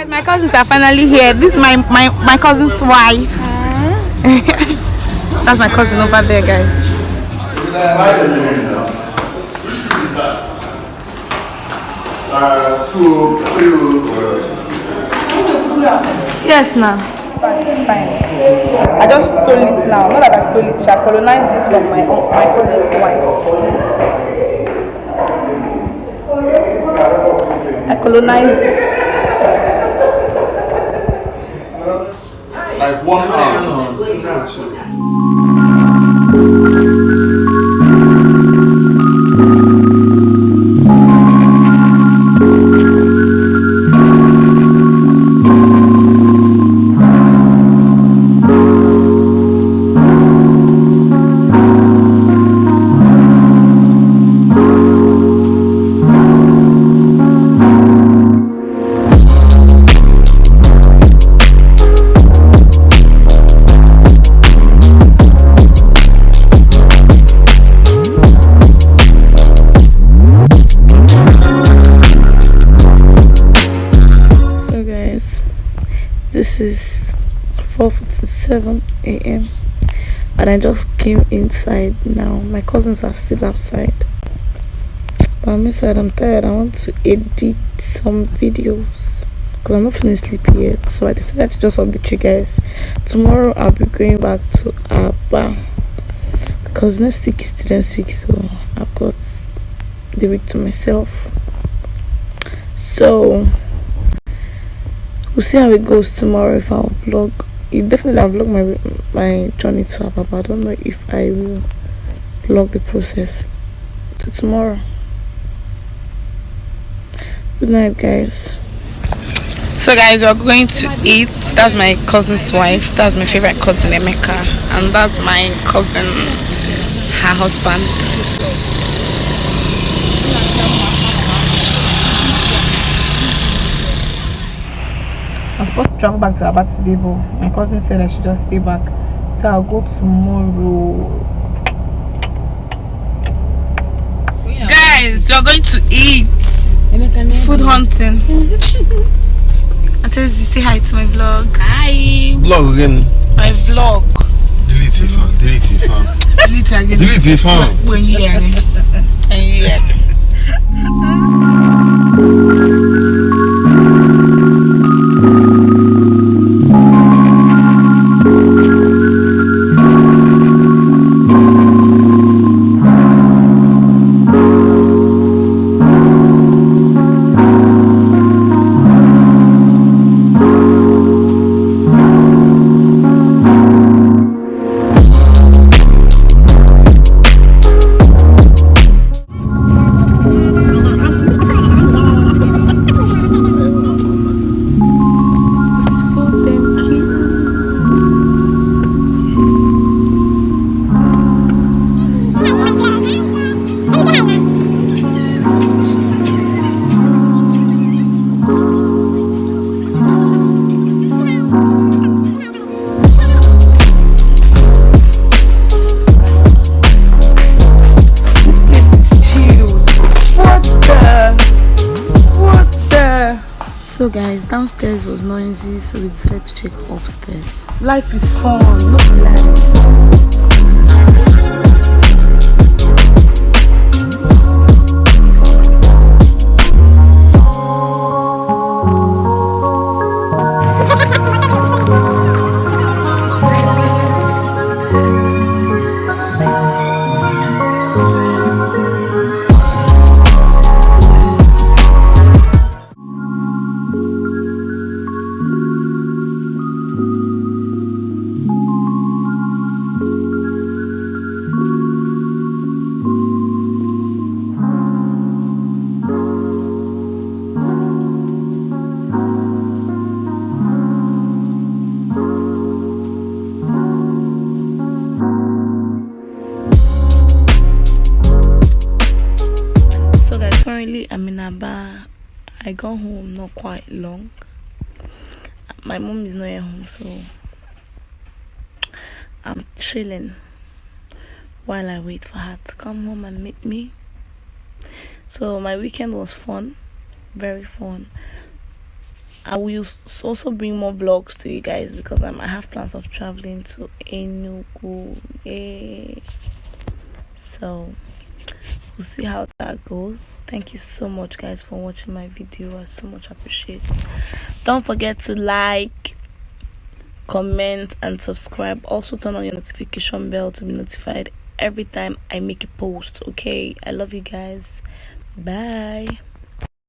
Guys, my cousins are finally here. This is my cousin's wife. That's my cousin over there, guys. Yes, now. It's fine. I just stole it now. Not that I stole it, I colonized it from my cousin's wife. I colonized it. Like 1 hour. This is 4:57 a.m. and I just came inside now. My cousins are still outside, but I'm inside. I'm tired. I want to edit some videos because I'm not feeling sleepy yet, so I decided to just update you guys. Tomorrow I'll be going back to Abba because next week is students week, so I've got the week to myself. So we'll see how it goes tomorrow. If I'll vlog, definitely I'll vlog my journey to Abba, but I don't know if I will vlog the process. So tomorrow. Good night, guys. So guys, we're going to eat. That's my cousin's wife. That's my favorite cousin, Emeka, and that's my cousin, her husband. I'm supposed to travel back to Abba today, but my cousin said I should just stay back, so I'll go tomorrow. Guys, you're going to eat. Food hunting. I said, say hi to my vlog. Hi. Vlog again. My vlog. Delete it, fam. Delete it, fam. Delete again. Delete it, fam. When you hear it. And you hear it. So guys, downstairs was noisy, so we decided to check upstairs. Life is fun, no plan. I'm in Abba. I got home not quite long. My mom is not at home, so I'm chilling while I wait for her to come home and meet me. So my weekend was fun, very fun. I will also bring more vlogs to you guys because I have plans of traveling to Enugu. So we'll see how that goes. Thank you so much, guys, for watching my video. I so much appreciate it. Don't forget to like, comment, and subscribe. Also turn on your notification bell to be notified every time I make a post. Okay, I love you guys. Bye.